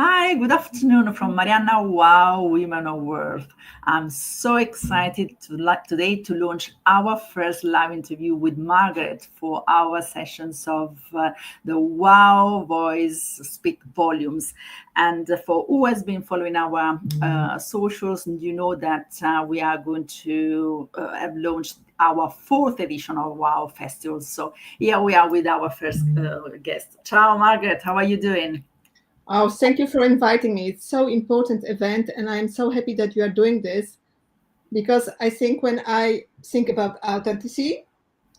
Hi, good afternoon from Marianna. Wow, Women of Worth. I'm so excited today to launch our first live interview with Margaret for our sessions of the Wow Voice Speak Volumes. And for who has been following our socials, you know that we are going to have launched our fourth edition of Wow Festival. So here we are with our first guest. Ciao, Margaret. How are you doing? Oh, thank you for inviting me. It's so important event, and I'm so happy that you are doing this because I think when I think about authenticity,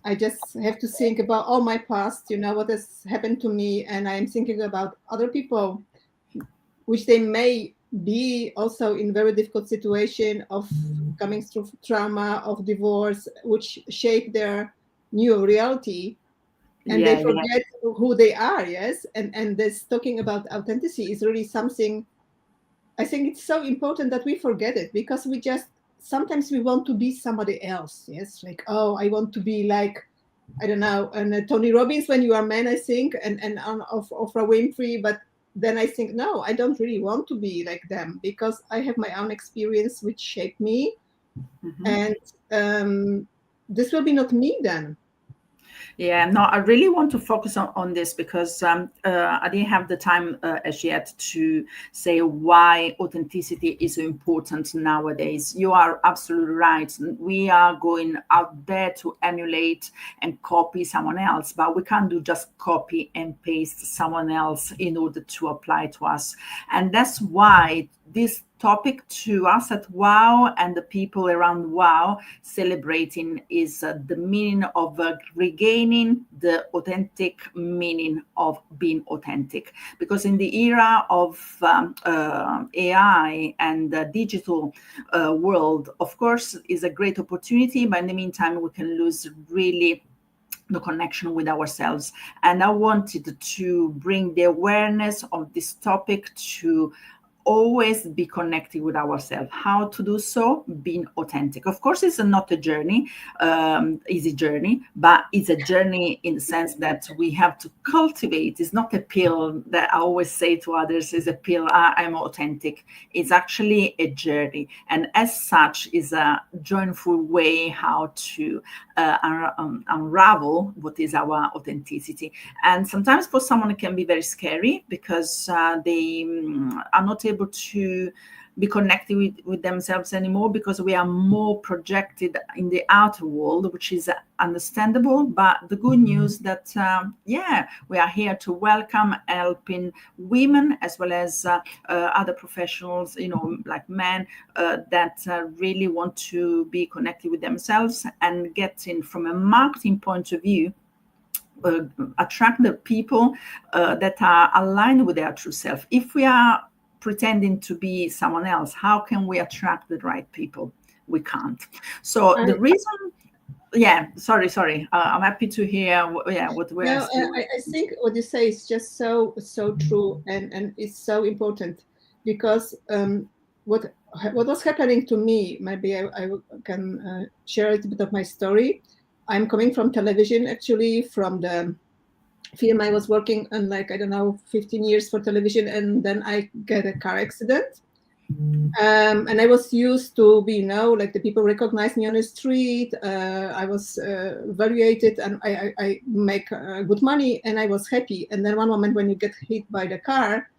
I just have to think about all my past, what has happened to me, and I'm thinking about other people, which they may be also in very difficult situation of coming through trauma, of divorce, which shape their new reality, and they Yeah, yeah. forget who they are. Yes, and this talking about authenticity is really something. I think it's so important that we forget it because we just sometimes we want to be somebody else. Yes, like, oh, I want to be like, I don't know, and Tony Robbins when you are man, I think, and of Oprah Winfrey. But then I think, no, I don't really want to be like them because I have my own experience which shaped me, Mhm. and this will be not me then. Yeah, no, I really want to focus on this because I didn't have the time as yet to say why authenticity is so important nowadays. You are absolutely right. We are going out there to emulate and copy someone else, but we can't do just copy and paste someone else in order to apply to us. And that's why this topic to us at WOW and the people around WOW celebrating is the meaning of regaining the authentic meaning of being authentic. Because in the era of AI and the digital world, of course, is a great opportunity, but in the meantime, we can lose really the connection with ourselves. And I wanted to bring the awareness of this topic to always be connected with ourselves. How to do so? Being authentic. Of course, it's not a journey, easy journey, but it's a journey in the sense that we have to cultivate. It's not a pill that I always say to others is a pill, I'm authentic. It's actually a journey. And as such, is a joyful way how to unravel what is our authenticity. And sometimes for someone, it can be very scary because they are not able to be connected with themselves anymore because we are more projected in the outer world, which is understandable. But the good news that, we are here to welcome helping women as well as other professionals, like men that really want to be connected with themselves and getting from a marketing point of view attract the people that are aligned with their true self. If we are pretending to be someone else, how can we attract the right people? We can't. So the I, reason, sorry. I'm happy to hear what we're no, asking. I think what you say is just so true, and it's so important because what was happening to me. Maybe I can share a little bit of my story. I'm coming from television, actually, from the film I was working on, like, I don't know, 15 years for television, and then I get a car accident. And I was used to be, like the people recognize me on the street. I was evaluated, and I make good money, and I was happy. And then one moment when you get hit by the car,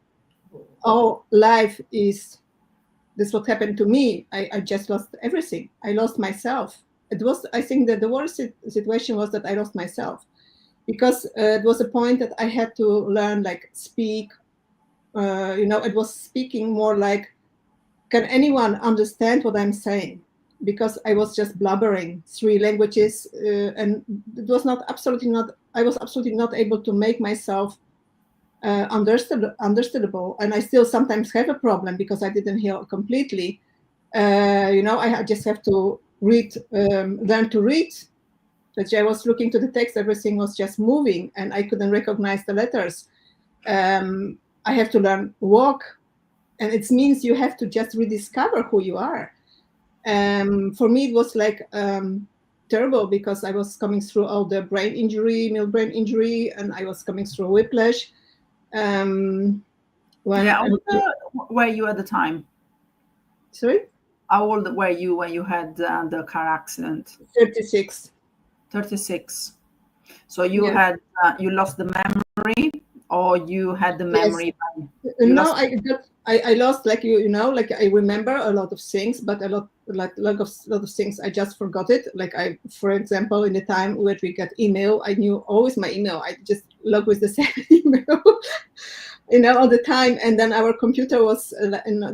oh, life is this. What happened to me? I just lost everything. I lost myself. It was, I think that the worst situation was that I lost myself because it was a point that I had to learn, like, speak. It was speaking more like, can anyone understand what I'm saying? Because I was just blubbering three languages, and it was not absolutely not. I was absolutely not able to make myself understandable, and I still sometimes have a problem because I didn't hear completely. I just have to read, learn to read. But I was looking to the text, everything was just moving, and I couldn't recognize the letters. I have to learn walk, and it means you have to just rediscover who you are. For me, it was like terrible because I was coming through all the mild brain injury, and I was coming through whiplash. when Yeah. How old were you at the time? sorry, How old were you when you had the car accident? 36. 36. So you Yes, had you lost the memory, or you had the yes. memory? You No, lost. I lost, like, like I remember a lot of things, but a lot of things I just forgot it. Like, for example, in the time where we get email, I knew always my email. I just log with the same email, all the time. And then our computer was,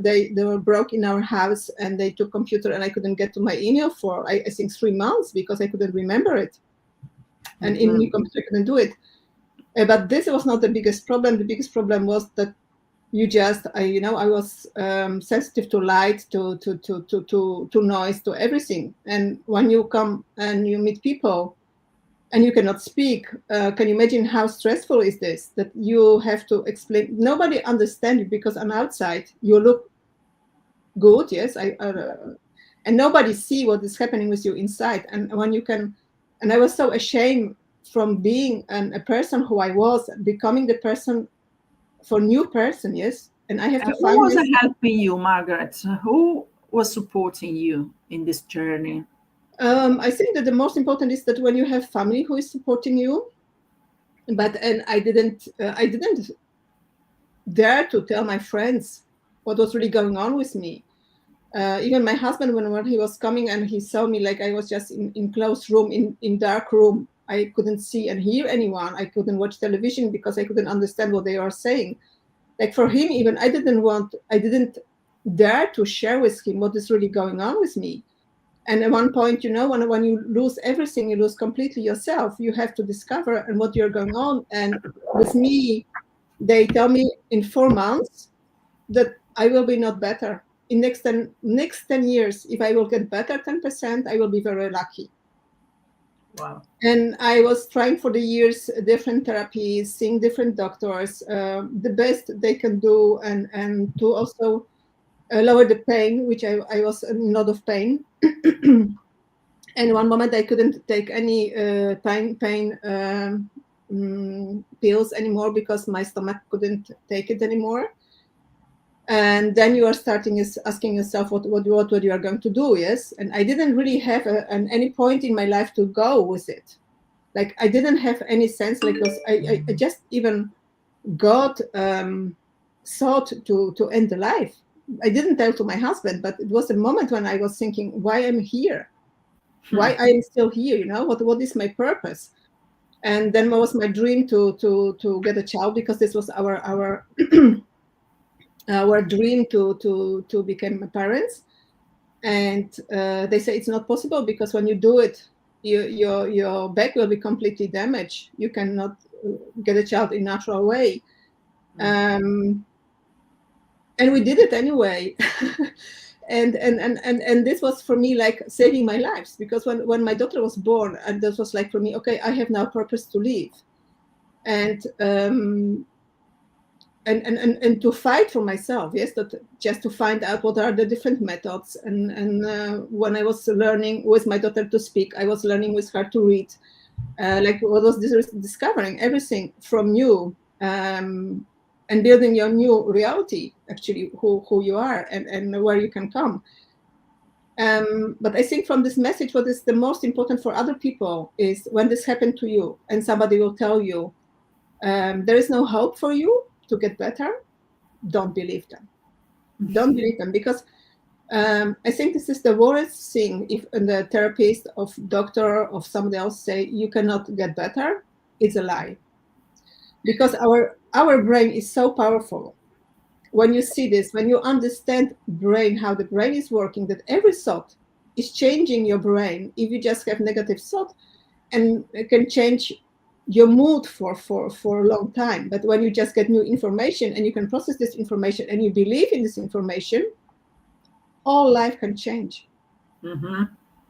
they were broke in our house, and they took computer, and I couldn't get to my email for I think 3 months because I couldn't remember it, and in Mhm. new computer I couldn't do it. But this was not the biggest problem. The biggest problem was that I was sensitive to light, to noise, to everything. And when you come and you meet people and you cannot speak, can you imagine how stressful is this? That you have to explain. Nobody understands you because on outside you look good, yes, and nobody see what is happening with you inside. And when you can, and I was so ashamed from being a person who I was, becoming the person for new person, yes. And I have to Who find was this. helping you, Margaret? Who was supporting you in this journey? I think that the most important is that when you have family who is supporting you, and I didn't dare to tell my friends what was really going on with me. Even my husband, when he was coming and he saw me, like I was just in closed room, in dark room, I couldn't see and hear anyone. I couldn't watch television because I couldn't understand what they are saying. Like for him, even I didn't dare to share with him what is really going on with me. And at one point, when you lose everything, you lose completely yourself. You have to discover and what you're going on. And with me, they tell me in 4 months that I will be not better. In next 10 years, if I will get better 10%, I will be very lucky. Wow. And I was trying for the years different therapies, seeing different doctors, the best they can do, and to also lower the pain, which I was in a lot of pain. And one moment I couldn't take any pain pills anymore because my stomach couldn't take it anymore. And then you are starting is asking yourself what you are going to do, yes. And I didn't really have any point in my life to go with it. Like I didn't have any sense, like I just even got thought to end the life. I didn't tell to my husband, but it was a moment when I was thinking why I'm here, why I am still here, what is my purpose. And then was my dream to get a child, because this was our our dream to become parents. And they say it's not possible because when you do it, your back will be completely damaged. You cannot get a child in natural way. And we did it anyway. And this was for me like saving my lives, because when my daughter was born, and this was like for me, okay, I have now purpose to live. And to fight for myself, yes, that just to find out what are the different methods. And when I was learning with my daughter to speak, I was learning with her to read, like what was this, discovering everything from you, and building your new reality, actually, who you are, and where you can come. But I think from this message, what is the most important for other people is when this happened to you and somebody will tell you there is no hope for you to get better, don't believe them. Don't believe them, because I think this is the worst thing. If the therapist, of doctor, of somebody else say you cannot get better, it's a lie. Because our brain is so powerful. When you see this, when you understand brain, how the brain is working, that every thought is changing your brain. If you just have negative thought, and it can change your mood for a long time. But when you just get new information and you can process this information and you believe in this information, all life can change. Mm-hmm.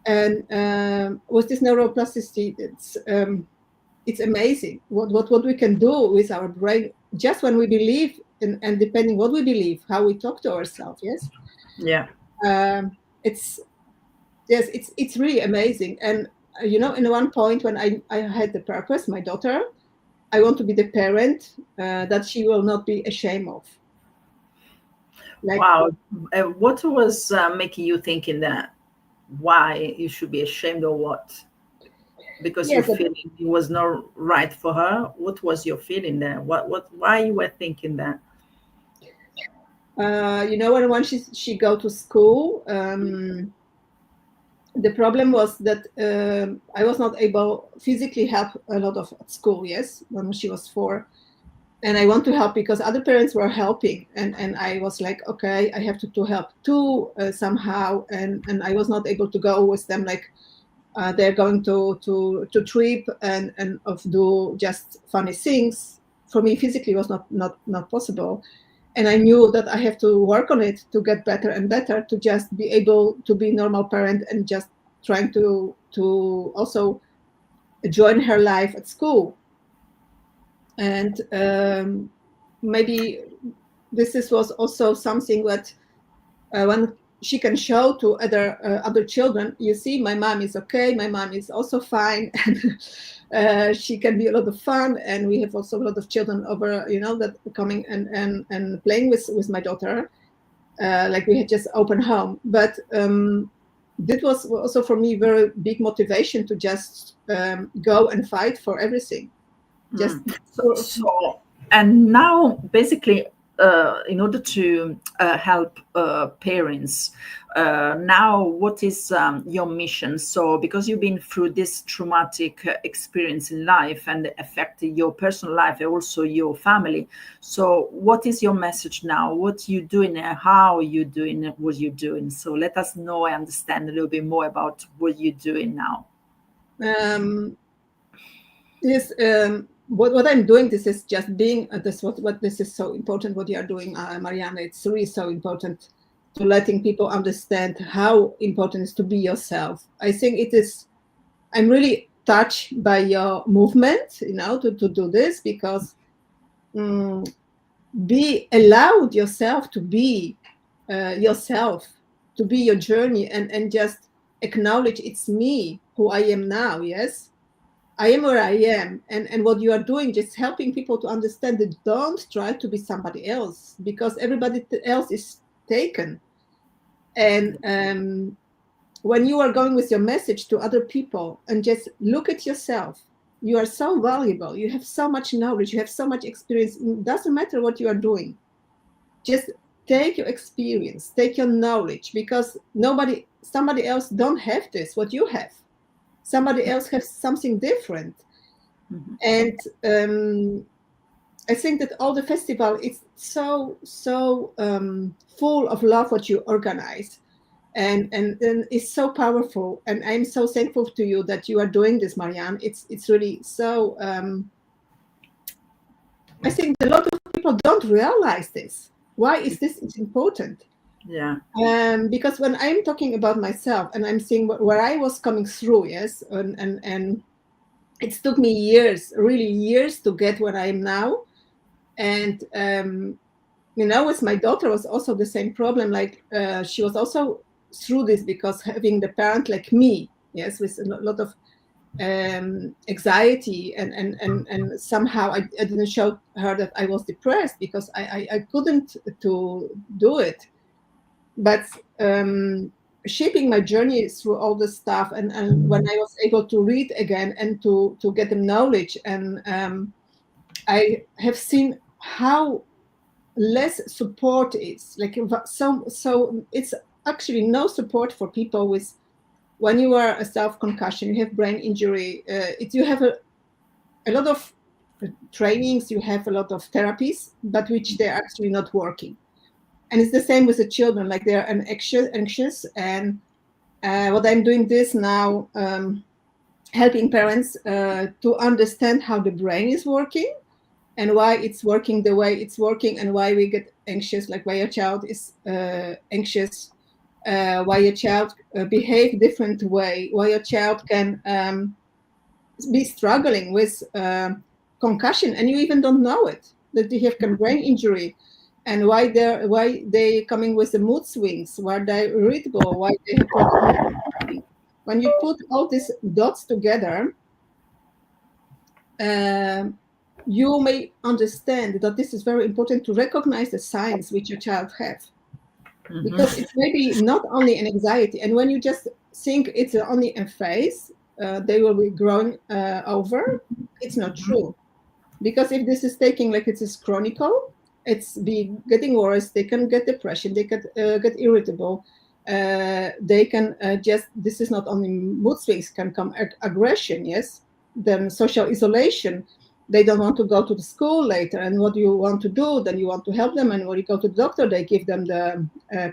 And with this neuroplasticity, it's amazing what we can do with our brain just when we believe, and depending what we believe, how we talk to ourselves. Yes, Yeah. it's yes, it's really amazing. And in one point when I had the purpose, my daughter, I want to be the parent that she will not be ashamed of. Like, Wow. What was making you thinking that? Why you should be ashamed or what? Because you yes, feeling it was not right for her. What was your feeling there? Why you were thinking that? when she go to school, the problem was that I was not able physically help a lot of at school. Yes, when she was 4, and I want to help because other parents were helping, and I was like, okay, I have to help too somehow, and I was not able to go with them. Like they're going to trip and of do just funny things. For me, physically was not possible, and I knew that I have to work on it to get better and better to just be able to be normal parent and just trying to also join her life at school. And maybe was also something that when she can show to other children, you see, my mom is okay, my mom is also fine, and she can be a lot of fun, and we have also a lot of children over, that coming and playing with my daughter, like we had just open home. But that was also for me very big motivation to just go and fight for everything. Just So, and now basically, in order to help parents, now what is your mission? So, because you've been through this traumatic experience in life and affected your personal life and also your family. So, what is your message now? What you doing? How are you doing? What you doing? So, let us know and understand a little bit more about what you're doing now. Yes, what I'm doing, this is just being this what this is so important what you are doing, Marianna. It's really so important to letting people understand how important it is to be yourself. I think it is. I'm really touched by your movement, to do this, because be allowed yourself to be yourself, to be your journey, and just acknowledge it's me who I am now. Yes, I am where I am, and what you are doing, just helping people to understand that don't try to be somebody else, because everybody else is taken. And when you are going with your message to other people, and just look at yourself, you are so valuable. You have so much knowledge. You have so much experience. It doesn't matter what you are doing. Just take your experience, take your knowledge, because somebody else don't have this what you have. Somebody else has something different. And I think that all the festival is so full of love what you organize, and it's so powerful. And I'm so thankful to you that you are doing this, Marianne. It's really so. I think a lot of people don't realize this. Why is this important? Yeah. Because when I'm talking about myself and I'm seeing where I was coming through, yes, and it took me years, really years, to get where I am now. And with my daughter was also the same problem. Like she was also through this, because having the parent like me, yes, with a lot of anxiety, and somehow I didn't show her that I was depressed, because I couldn't to do it. But shaping my journey through all this stuff, and when I was able to read again and to get the knowledge, and I have seen how less support is, like, so it's actually no support for people with, when you are a self-concussion, you have brain injury, you have a lot of trainings, you have a lot of therapies, but which they're actually not working. And it's the same with the children, like they're anxious. And what I'm doing this now, helping parents to understand how the brain is working, and why it's working the way it's working, and why we get anxious, like why your child is anxious, why your child behave different way, why your child can be struggling with concussion, and you even don't know it, that they have brain injury, and why they coming with the mood swings, why they're irritable, why they have problems. When you put all these dots together, you may understand that this is very important to recognize the signs which your child have. because it's maybe not only an anxiety. And when you just think it's only a phase, they will be growing over. It's not true, because if this is taking like it is chronicle, it's be getting worse. They can get depression. They can get irritable. They can just, this is not only mood swings, can come aggression, yes, then social isolation. They don't want to go to the school later, and what do you want to do? Then you want to help them, and when you go to the doctor, they give them the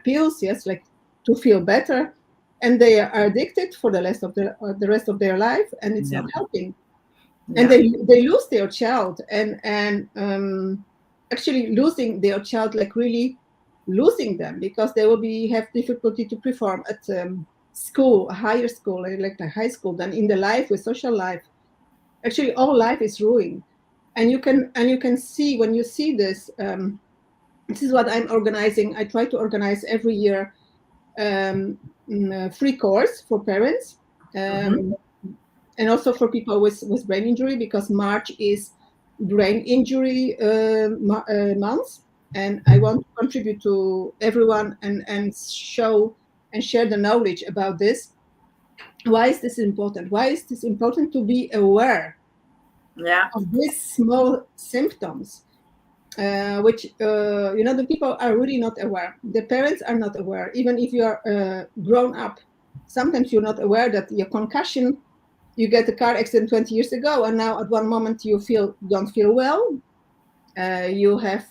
pills, yes, like to feel better, and they are addicted for the rest of their life, and it's not helping. And they lose their child, and actually losing their child, like really losing them, because they will have difficulty to perform at school, higher school, like the high school, then in the life with social life. Actually, all life is ruined, and you can see when you see this. This is what I'm organizing. I try to organize every year free course for parents, and also for people with brain injury, because March is brain injury month, and I want to contribute to everyone and show and share the knowledge about this. Why is this important? Why is this important to be aware of these small symptoms, which the people are really not aware. The parents are not aware. Even if you are grown up, sometimes you're not aware that your concussion, you get a car accident 20 years ago, and now at one moment you don't feel well. You have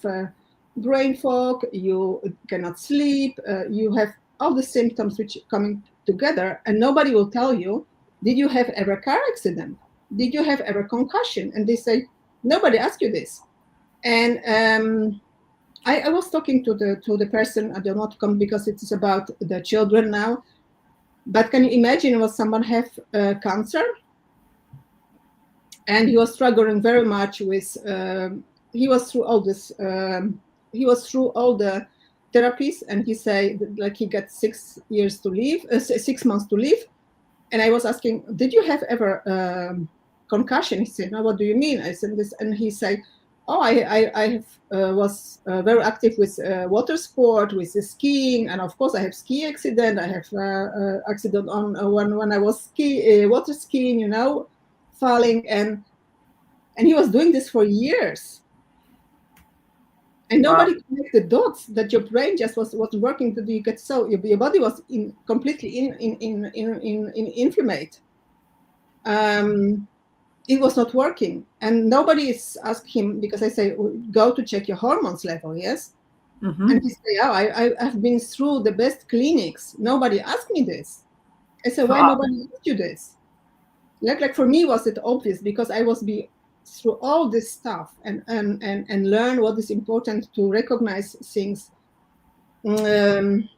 brain fog. You cannot sleep. You have all the symptoms which are coming together, and nobody will tell you, did you have ever car accident? Did you have ever concussion? And they say, nobody asked you this. And I was talking to the person. I don't want to come because it is about the children now. But can you imagine, was someone have cancer, and he was struggling very much with. He was through all this. He was through all the therapies, and he said like he got 6 years to live, 6 months to live. And I was asking, did you have ever concussion? He said, no. What do you mean? I said this, and he said, oh, I was very active with water sport, with skiing, and of course I have ski accident. I have accident on when I was water skiing, falling, and he was doing this for years. And nobody connected the dots that your brain just was working to get so your body was completely inflamed. It was not working, and nobody is asked him, because I say go to check your hormones level, yes, and he say, oh, I've been through the best clinics. Nobody asked me this. I said, why nobody asked you this? Like for me, was it obvious, because I was through all this stuff and learn what is important to recognize things. And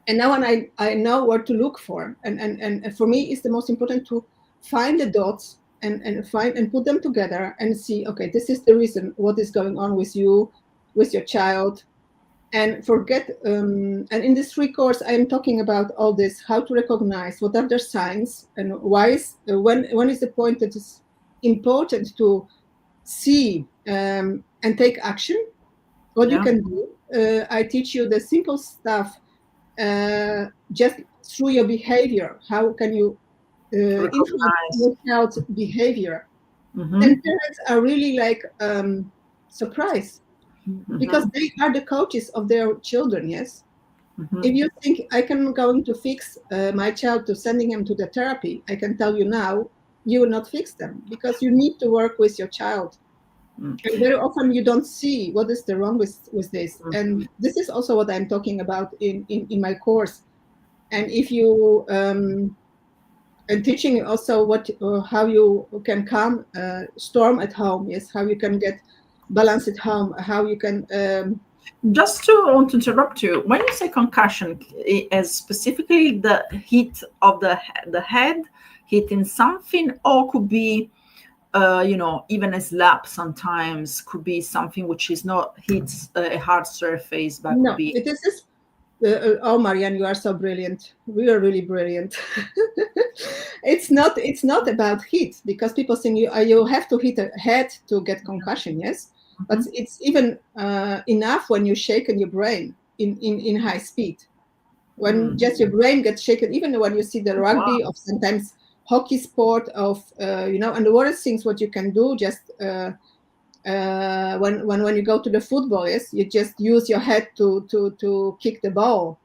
now I know where to look for. And for me, it's the most important to find the dots and find and put them together and see, okay, this is the reason what is going on with you, with your child. And forget, and in this free course, I am talking about all this, how to recognize what are the signs, and when is the point that is important to see and take action, what you can do. I teach you the simple stuff just through your behavior. How can you influence your child's behavior? And parents are really like surprised, because they are the coaches of their children, yes. If you think I can going to fix my child to sending him to the therapy, I can tell you now, you will not fix them, because you need to work with your child. And very often you don't see what is the wrong with this. And this is also what I'm talking about in my course. And if you and teaching also how you can calm storm at home, yes, how you can get balance at home, how you can just to want to interrupt you, when you say concussion, as specifically the hit of the head hitting something, or could be even a slap, sometimes could be something which is not hits a hard surface, but no, could be it is oh, Marianne, you are so brilliant. We are really brilliant. It's not about hit, because people think you have to hit a head to get concussion, yes. But it's even enough when you shake in your brain. in high speed. When just your brain gets shaken, even when you see the rugby or sometimes hockey sport of and the worst things what you can do just when you go to the football, yes, you just use your head to kick the ball.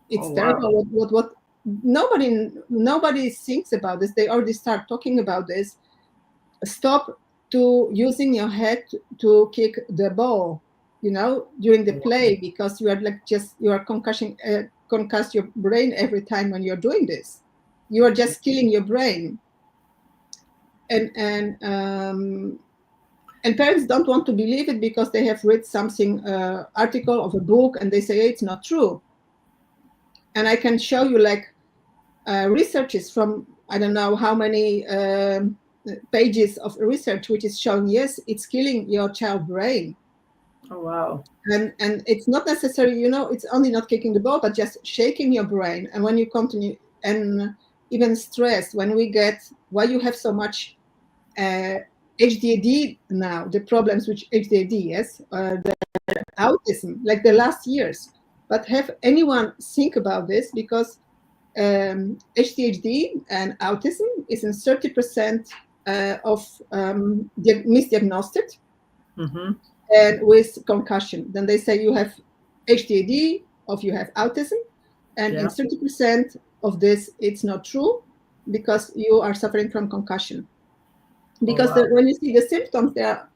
It's terrible. What nobody thinks about this. They already start talking about this. Stop to using your head to kick the ball, during the play, because you are concuss your brain every time when you're doing this. You are just killing your brain. And parents don't want to believe it because they have read something article of a book and they say, hey, it's not true. And I can show you researches from I don't know how many pages of research which is showing, yes, it's killing your child brain. Oh wow. And it's not necessary, it's only not kicking the ball, but just shaking your brain. And when you continue, and even stress, when we get why you have so much HDD now, the problems with HDD, yes, the autism, like the last years. But have anyone think about this? Because HDHD and autism is in 30% of misdiagnosed and with concussion. Then they say you have HDHD or you have autism, and in 30% of this, it's not true because you are suffering from concussion. Because when you see the symptoms, there,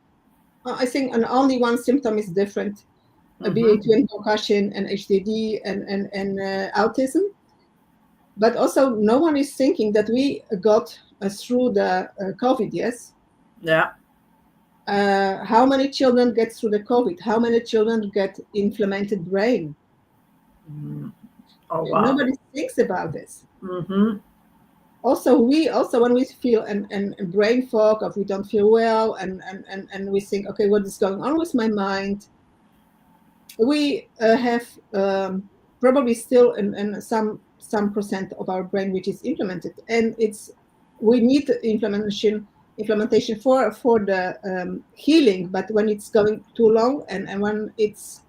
I think, and only one symptom is different between concussion and HDD and autism. But also, no one is thinking that we got through the COVID, yes? Yeah. How many children get through the COVID? How many children get inflamed brain? Oh, wow. Nobody thinks about this. Also, when we feel and brain fog, or we don't feel well, and we think, okay, what is going on with my mind? We have probably still in some percent of our brain which is implemented, and we need implementation for the healing. But when it's going too long and when it's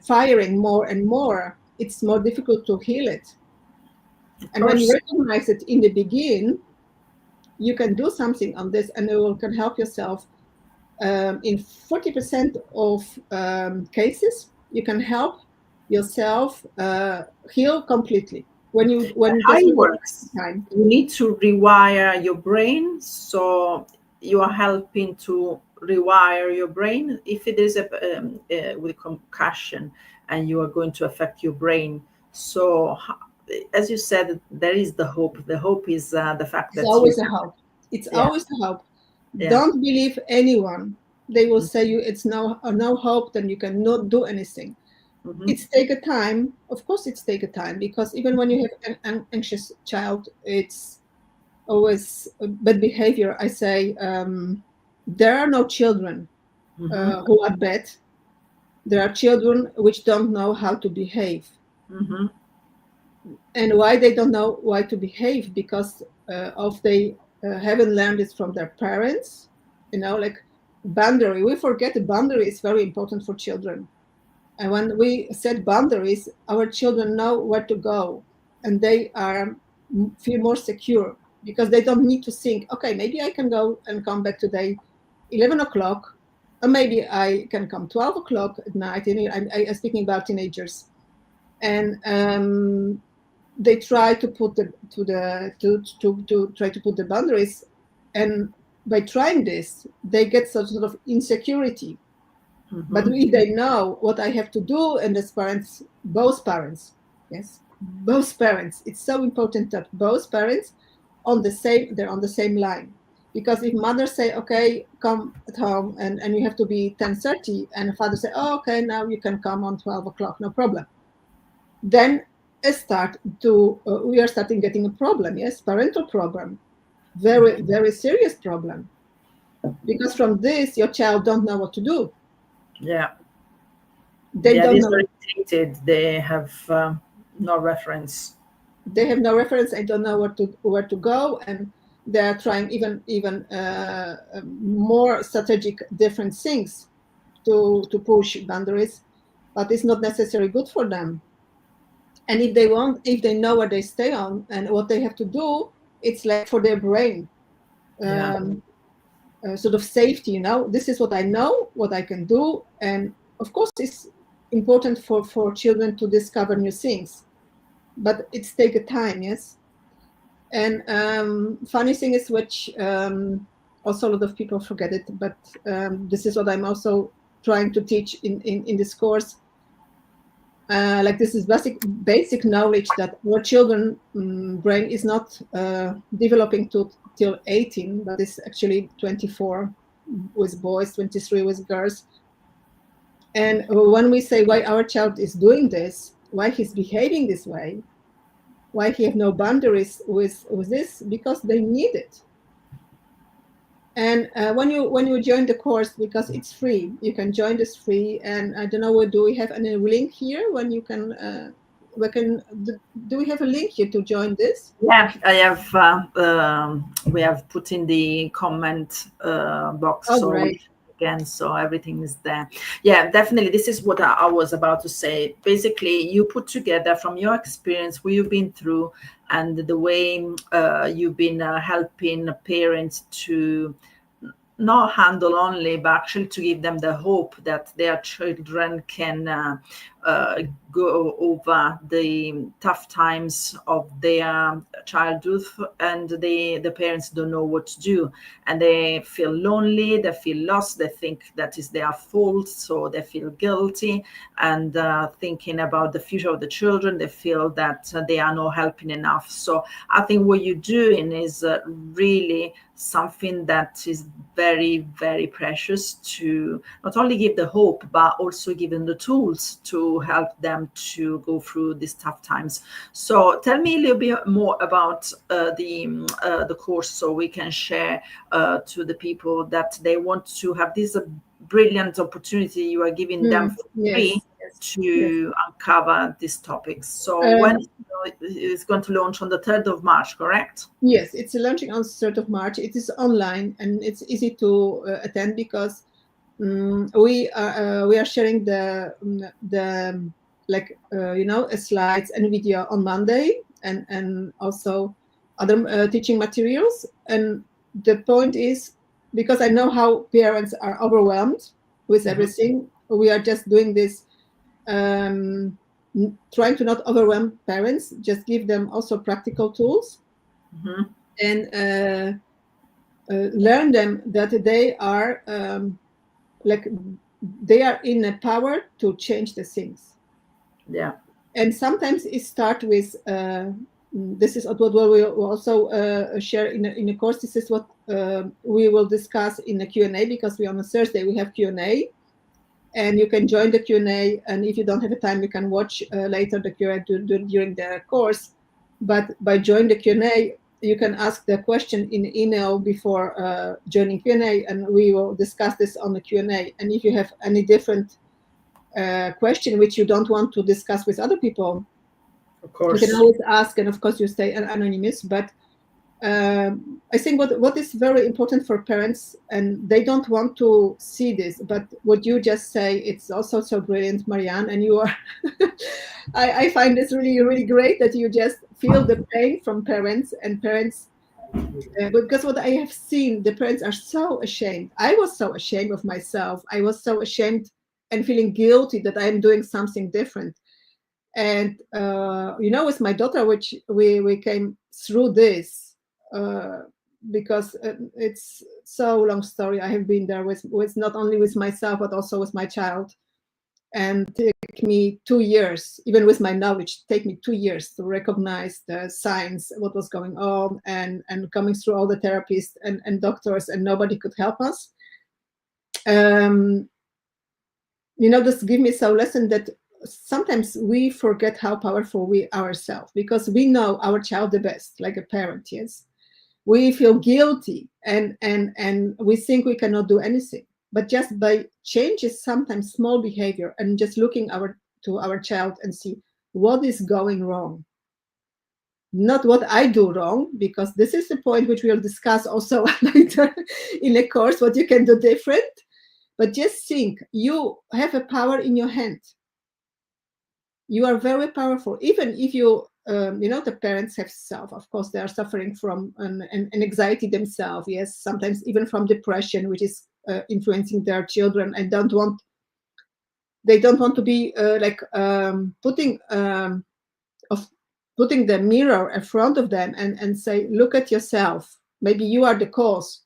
firing more and more, it's more difficult to heal it. And when you recognize it in the beginning, you can do something on this, and you can help yourself. In 40% of cases, you can help yourself heal completely. When how it works, you need to rewire your brain, so you are helping to rewire your brain. If it is with concussion and you are going to affect your brain, so as you said, there is the hope. The hope is the fact that it's always a hope. It's always a hope. Don't believe anyone. They will say you it's no hope, then you cannot do anything. It's take a time. Of course, it's take a time, because even when you have an anxious child, it's always bad behavior. I say there are no children who are bad. There are children which don't know how to behave. And why they don't know why to behave? Because they haven't learned it from their parents. Like boundary. We forget the boundary is very important for children. And when we set boundaries, our children know where to go, and they feel more secure, because they don't need to think, okay, maybe I can go and come back today 11 o'clock, or maybe I can come 12 o'clock at night. I'm speaking about teenagers. And they try to put try to put the boundaries, and by trying this, they get some sort of insecurity. But if they know what I have to do, and as parents, both parents, it's so important that both parents they're on the same line. Because if mother say, okay, come at home and you have to be 10:30, and father say, oh, okay, now you can come on 12 o'clock, no problem. Then we are starting getting a problem, parental problem, very, very serious problem. Because from this, your child don't know what to do. They don't know. Irritated. They have no reference. They have no reference. I don't know where to go, and they are trying even more strategic different things to push boundaries. but it's not necessarily good for them. And if they know where they stay on and what they have to do, it's like for their brain, sort of safety. This is what I know, what I can do, and of course it's important for children to discover new things, but it's take a time, yes. And funny thing is, which also a lot of people forget it, but this is what I'm also trying to teach in this course. Like this is basic knowledge that our children brain is not developing till 18, but it's actually 24 with boys, 23 with girls. And when we say why our child is doing this, why he's behaving this way, why he have no boundaries with this, because they need it. And when you join the course, because it's free, you can join this free. And I don't know, do we have any link here when you can? Do we have a link here to join this? Yeah, I have. We have put in the comment box. Oh, great. Again, so everything is there. Yeah, definitely. This is what I was about to say. Basically, you put together from your experience, what you've been through, and the way you've been helping parents to not handle only, but actually to give them the hope that their children can go over the tough times of their childhood, and the parents don't know what to do, and they feel lonely, they feel lost, they think that is their fault, so they feel guilty, and thinking about the future of the children, they feel that they are not helping enough. So I think what you're doing is really something that is very, very precious, to not only give the hope, but also give them the tools to help them to go through these tough times. So tell me a little bit more about the course, so we can share to the people that they want to have this brilliant opportunity you are giving them for free to uncover these topics. So when it's going to launch on the 3rd of March, correct? Yes, it's launching on the 3rd of March. It is online and it's easy to attend, because we are sharing the slides and video on Monday, and also other teaching materials. And the point is, because I know how parents are overwhelmed with everything, we are just doing this, trying to not overwhelm parents, just give them also practical tools, and learn them that they are they are in a power to change the things. Yeah. And sometimes it starts with this is what we will also share in a course. This is what we will discuss in the Q&A, because on a Thursday we have Q&A, and you can join the Q&A, and if you don't have a time, you can watch later the Q&A during the course. But by joining the Q&A, you can ask the question in email before joining Q&A, and we will discuss this on the Q&A. And if you have any different question which you don't want to discuss with other people, of course, you can always ask, and of course you stay anonymous. But I think what is very important for parents, and they don't want to see this, but what you just say, it's also so brilliant, Marianne, and you are I find this really, really great that you just feel the pain from parents, and parents because what I have seen, the parents are so ashamed. I was so ashamed of myself. I was so ashamed and feeling guilty that I am doing something different. And with my daughter, which we came through this, because it's so long story. I have been there with not only with myself, but also with my child. And it took me 2 years, even with my knowledge, take me 2 years to recognize the signs, what was going on, and coming through all the therapists and doctors, and nobody could help us. This give me some lesson that sometimes we forget how powerful we ourselves, because we know our child the best, like a parent, yes. We feel guilty and we think we cannot do anything. But just by changes, sometimes small behavior, and just looking to our child and see what is going wrong. Not what I do wrong, because this is the point which we'll discuss also later in a course, what you can do different. But just think, you have a power in your hand. You are very powerful, even if you the parents have self. Of course, they are suffering from an anxiety themselves. Yes, sometimes even from depression, which is influencing their children, and they don't want to be putting the mirror in front of them and say, look at yourself. Maybe you are the cause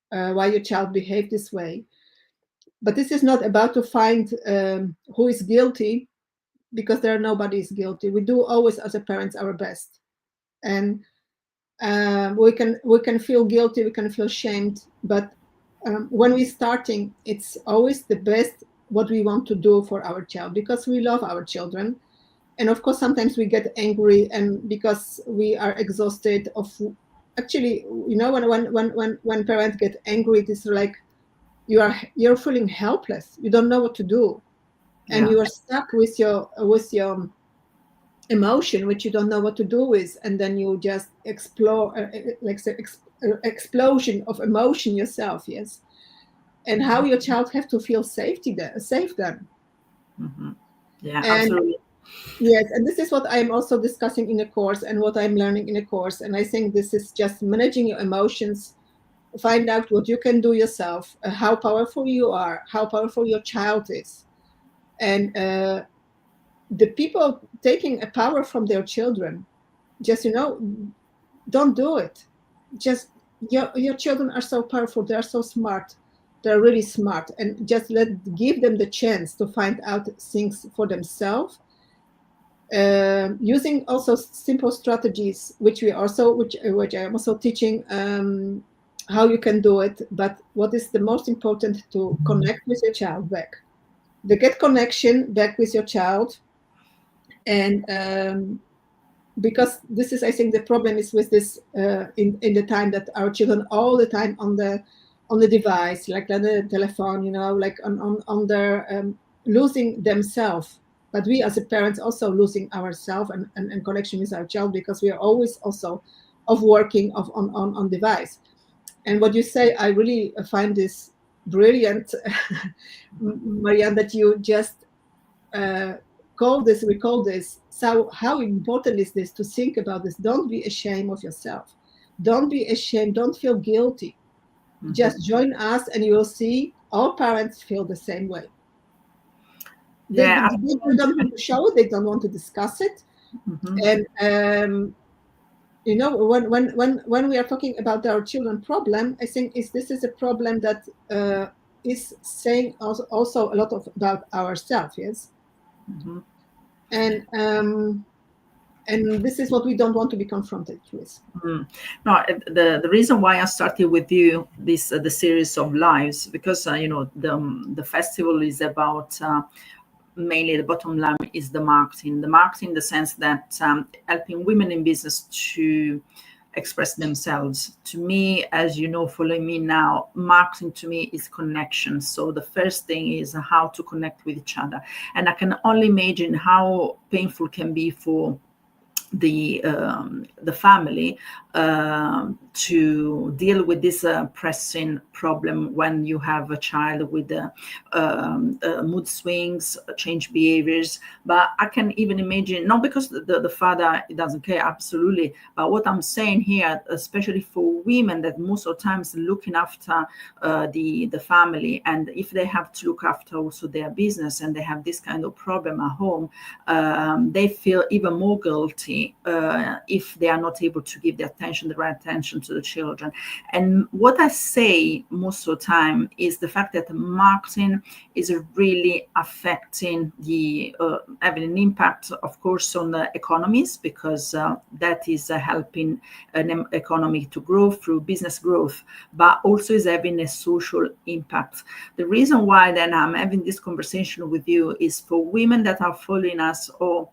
why your child behaved this way. But this is not about to find who is guilty, because nobody is guilty. We do always, as a parents, our best, and we can feel guilty, we can feel shamed. But when we're starting, it's always the best what we want to do for our child, because we love our children. And of course, sometimes we get angry, and because we are exhausted of, actually, when parents get angry, it is like you're feeling helpless. You don't know what to do, and you are stuck with your emotion, which you don't know what to do with, and then you just explore explosion of emotion yourself. Yes, and how your child have to feel safe then. Mm-hmm. Yeah, And absolutely. yes, and this is what I'm also discussing in a course, and what I'm learning in a course. And I think this is just managing your emotions. Find out what you can do yourself, how powerful you are, how powerful your child is, and the people taking a power from their children, just don't do it. Just your children are so powerful, they're so smart, they're really smart, and just give them the chance to find out things for themselves, using also simple strategies, which I'm also teaching, how you can do it. But what is the most important, to connect with your child back, to get connection back with your child. And because this is, I think, the problem is with this, in the time that our children all the time on the device, like on the telephone, like on their losing themselves. But we as a parents also losing ourselves and connection with our child, because we are always also working on device. And what you say, I really find this brilliant, Marianne, that you just recall this. So how important is this, to think about this? Don't be ashamed of yourself. Don't be ashamed. Don't feel guilty. Mm-hmm. Just join us, and you will see all parents feel the same way. They don't want to show it. They don't want to discuss it. Mm-hmm. And when we are talking about our children problem, I think this is a problem that is saying also a lot about ourselves. Yes. Mm-hmm. And this is what we don't want to be confronted with. No, the reason why I started with you this the series of lives, because the festival is about, mainly the bottom line is the marketing in the sense that, helping women in business to express themselves. To me, as you know, following me now, marketing to me is connection. So the first thing is how to connect with each other, and I can only imagine how painful it can be for the family to deal with this pressing problem when you have a child with mood swings, change behaviors. But I can even imagine, not because the father doesn't care, absolutely, but what I'm saying here, especially for women that most of the times looking after the family, and if they have to look after also their business and they have this kind of problem at home, they feel even more guilty if they are not able to give the right attention to the children. And what I say most of the time is the fact that marketing is really affecting having an impact, of course, on the economies, because that is helping an economy to grow through business growth, but also is having a social impact. The reason why then I'm having this conversation with you is for women that are following us, or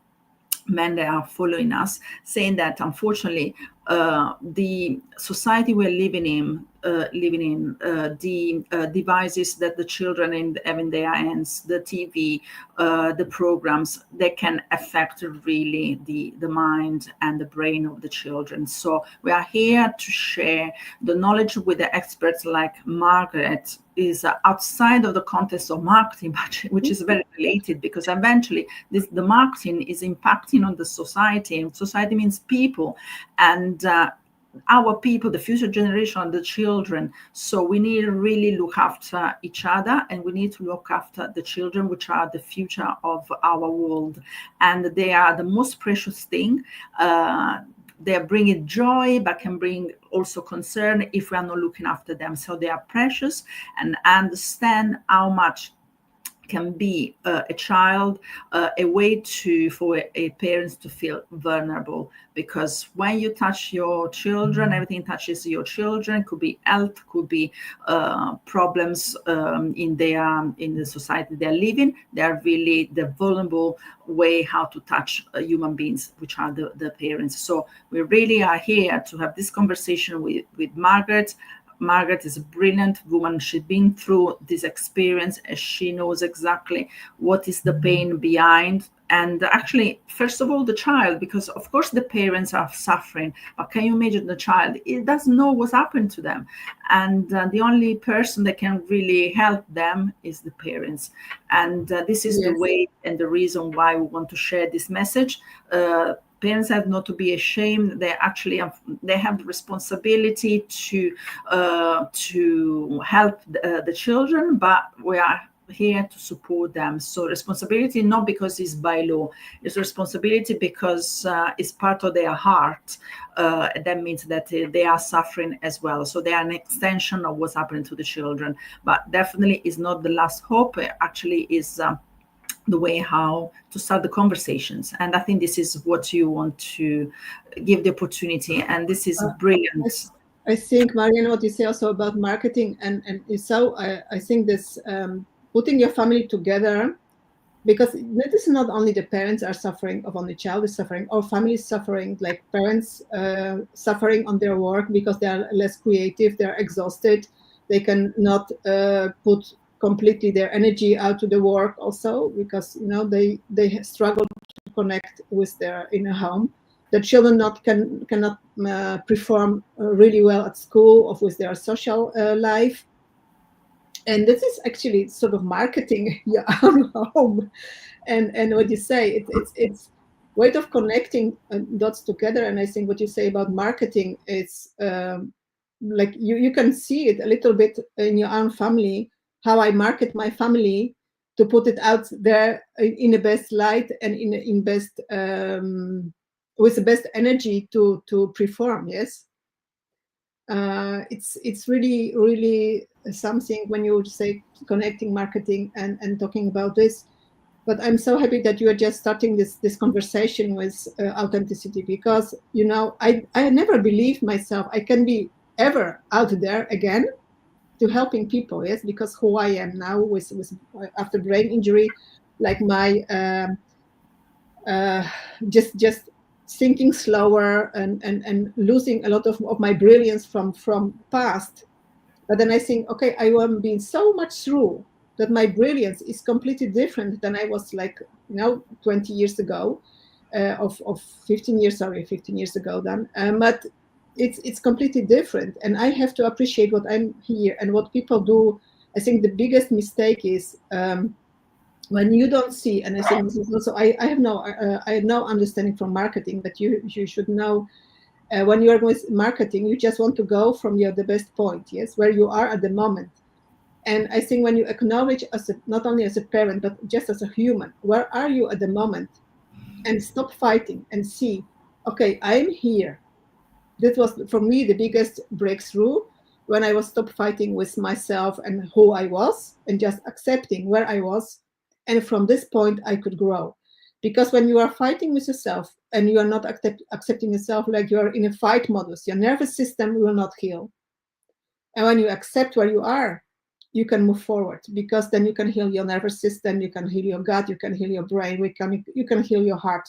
men that are following us, saying that unfortunately the society we're living in, the devices that the children have in their hands, the TV, the programs, they can affect really the mind and the brain of the children. So we are here to share the knowledge with the experts like Margaret, is outside of the context of marketing, but which is very related, because eventually the marketing is impacting on the society, and society means people, and our people, the future generation, the children. So we need to really look after each other, and we need to look after the children, which are the future of our world, and they are the most precious thing. They're bringing joy, but can bring also concern if we are not looking after them. So they are precious, and understand how much can be a child, a way for a parents to feel vulnerable, because when you touch your children, everything touches your children. Could be health, could be problems in the society they're living. They are really the vulnerable way how to touch human beings, which are the parents. So we really are here to have this conversation with Margaret. Margaret is a brilliant woman. She's been through this experience, and she knows exactly what is the pain behind. And actually, first of all, the child, because of course the parents are suffering, but can you imagine the child? It doesn't know what's happened to them. And the only person that can really help them is the parents. And this is the way and the reason why we want to share this message. Parents have not to be ashamed. They actually they have the responsibility to help the children, but we are here to support them. So responsibility, not because it's by law, it's responsibility because it's part of their heart. That means that they are suffering as well. So they are an extension of what's happening to the children, but definitely is not the last hope. It actually is the way how to start the conversations. And I think this is what you want to give the opportunity. And this is brilliant. I think, Marianna, what you say also about marketing, and so I think this putting your family together, because this is not only the parents are suffering, of only child is suffering, or family is suffering, like parents suffering on their work because they are less creative, they're exhausted, they can not put completely their energy out to the work also, because they struggle to connect with their inner home. The children cannot perform really well at school or with their social life. And this is actually sort of marketing your own home. And what you say, it's way of connecting dots together. And I think what you say about marketing is like you can see it a little bit in your own family, how I market my family to put it out there in the best light and in best with the best energy to perform. Yes. It's really something when you say connecting marketing and talking about this. But I'm so happy that you are just starting this conversation with authenticity, because I never believed myself I can be ever out there again to helping people. Yes, because who I am now with after brain injury, like my just thinking slower and losing a lot of my brilliance from past. But then I think, okay, I am being so much through that my brilliance is completely different than I was 20 years ago, of 15 years ago then. But it's completely different, and I have to appreciate what I'm here and what people do. I think the biggest mistake is when you don't see, and I think this is also I have no understanding from marketing, but you should know. When you are with marketing, you just want to go from the best point, yes, where you are at the moment. And I think when you acknowledge not only as a parent, but just as a human, where are you at the moment, and stop fighting and see, okay, I'm here. That was for me the biggest breakthrough, when I was stop fighting with myself and who I was, and just accepting where I was. And from this point, I could grow. Because when you are fighting with yourself and you are not accepting yourself, like you are in a fight modus, your nervous system will not heal. And when you accept where you are, you can move forward, because then you can heal your nervous system, you can heal your gut, you can heal your brain, you can heal your heart.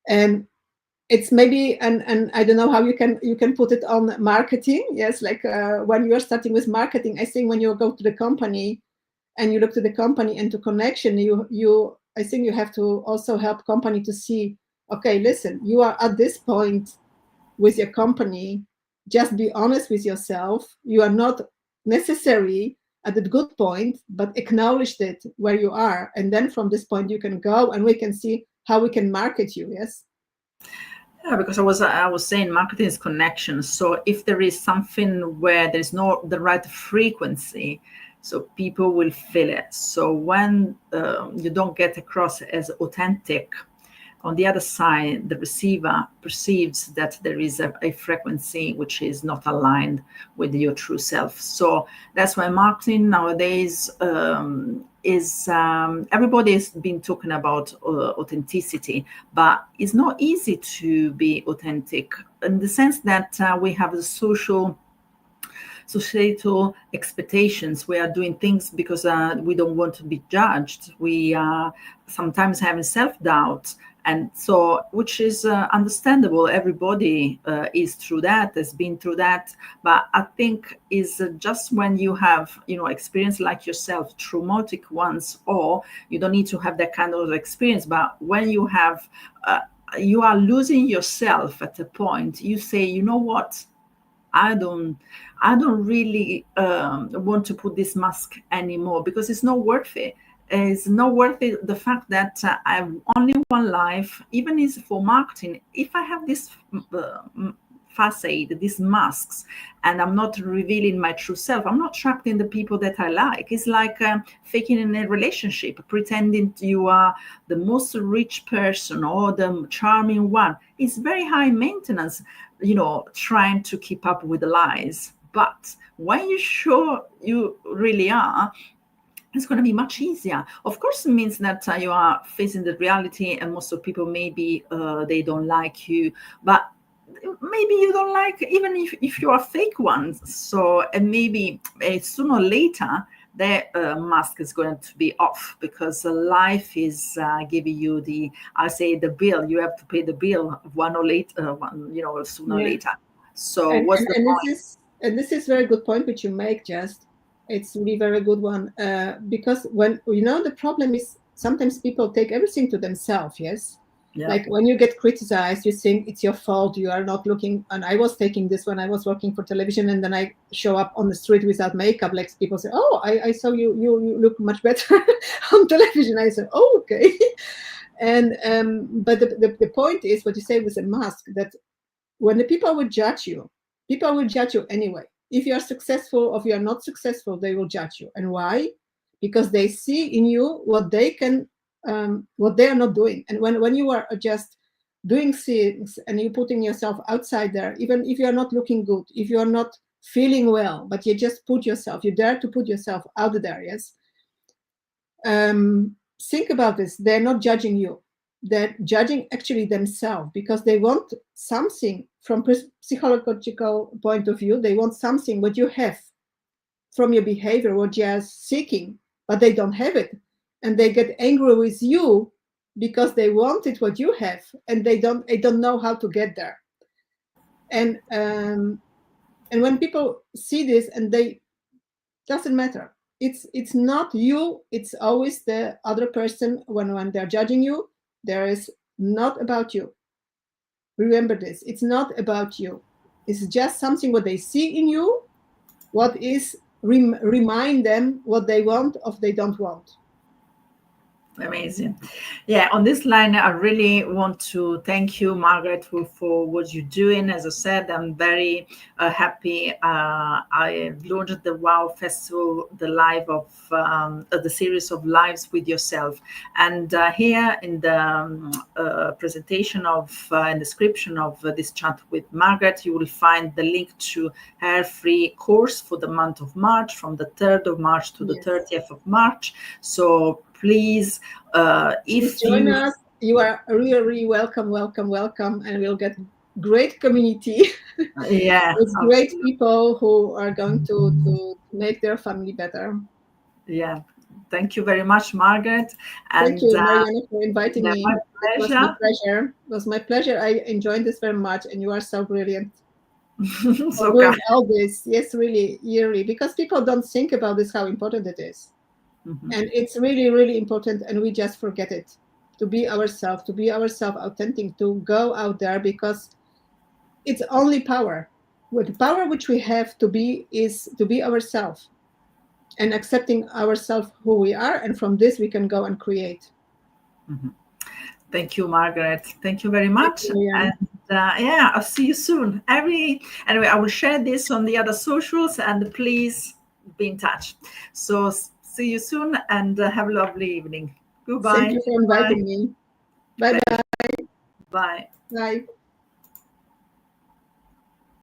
And it's maybe, and I don't know how you can put it on marketing. Yes, like when you're starting with marketing, I think when you go to the company and you look to the company and to connection, I think you have to also help company to see, okay, listen, you are at this point with your company, just be honest with yourself. You are not necessary at a good point, but acknowledge it where you are, and then from this point you can go and we can see how we can market you. Yes. Yeah, because I was saying marketing is connection. So if there is something where there's not the right frequency, so people will feel it. So when you don't get across as authentic, on the other side, the receiver perceives that there is a frequency which is not aligned with your true self. So that's why marketing nowadays is everybody has been talking about authenticity, but it's not easy to be authentic in the sense that we have the societal expectations. We are doing things because we don't want to be judged. We are sometimes having self-doubt, and so which is understandable. Everybody is through that, has been through that. But I think is just when you have experience like yourself, traumatic ones, or you don't need to have that kind of experience, but when you have you are losing yourself at a point, you say, you know what, I don't really want to put this mask anymore because it's not worth it. It's not worth it. The fact that I have only one life, even is for marketing. If I have this facade, these masks, and I'm not revealing my true self, I'm not attracting the people that I like. It's like faking in a relationship, pretending you are the most rich person or the charming one. It's very high maintenance, trying to keep up with the lies. But when you're sure you really are, it's going to be much easier. Of course, it means that you are facing the reality, and most of people maybe they don't like you, but maybe you don't like even if you are fake ones. So, and maybe sooner or later the mask is going to be off because life is giving you the bill. You have to pay the bill one or later, sooner or Yeah. later. So and, what's and, the and point? this is very good point which you make. Just, it's really very good one, because when the problem is sometimes people take everything to themselves. Yes. Yeah. Like when you get criticized, you think it's your fault, you are not looking. And I was taking this when I was working for television, and then I show up on the street without makeup, like people say, oh, I saw you look much better on television. I said, oh, okay. And but the point is what you say with a mask, that when the people will judge you anyway. If you are successful or if you are not successful, they will judge you. And why? Because they see in you what they can, what they are not doing. And when you are just doing things and you putting yourself outside there, even if you are not looking good, if you are not feeling well, but you just you dare to put yourself out there. Yes. Think about this. They're not judging you. They're judging actually themselves, because they want something from psychological point of view. They want something what you have from your behavior, what you are seeking, but they don't have it. And they get angry with you because they wanted what you have, and they don't know how to get there. And when people see this, and they doesn't matter, it's not you, it's always the other person. When they're judging you, there is not about you. Remember this, it's not about you. It's just something what they see in you, what is remind them what they want or they don't want. Amazing. Yeah, on this line, I really want to thank you, Margaret, for what you're doing. As I said, I'm very happy. I launched the WOW Festival, the live of the series of lives with yourself. And here in the presentation of and description of this chat with Margaret, you will find the link to her free course for the month of March, from the 3rd of March to the 30th of March. So please, if join us, you are really welcome, and we'll get great community. Yeah, with great people who are going to make their family better. Yeah, Thank you very much, Margaret. Thank you, Marianna, for inviting me. My It was my pleasure. pleasure. It was my pleasure. I enjoyed this very much, and you are so brilliant for So doing kind. all this. Yes, really, really, because people don't think about this, how important it is. And it's really, really important, and we just forget it. To be ourselves authentic, to go out there, because it's only power. With the power which we have to be is to be ourselves and accepting ourselves who we are, and from this we can go and create. Thank you, Margaret. Thank you very much. You, And yeah, I'll see you soon. Anyway, I will share this on the other socials, and please be in touch. So see you soon, and have a lovely evening. Thank Goodbye. you for inviting me. Bye bye. Bye. Bye.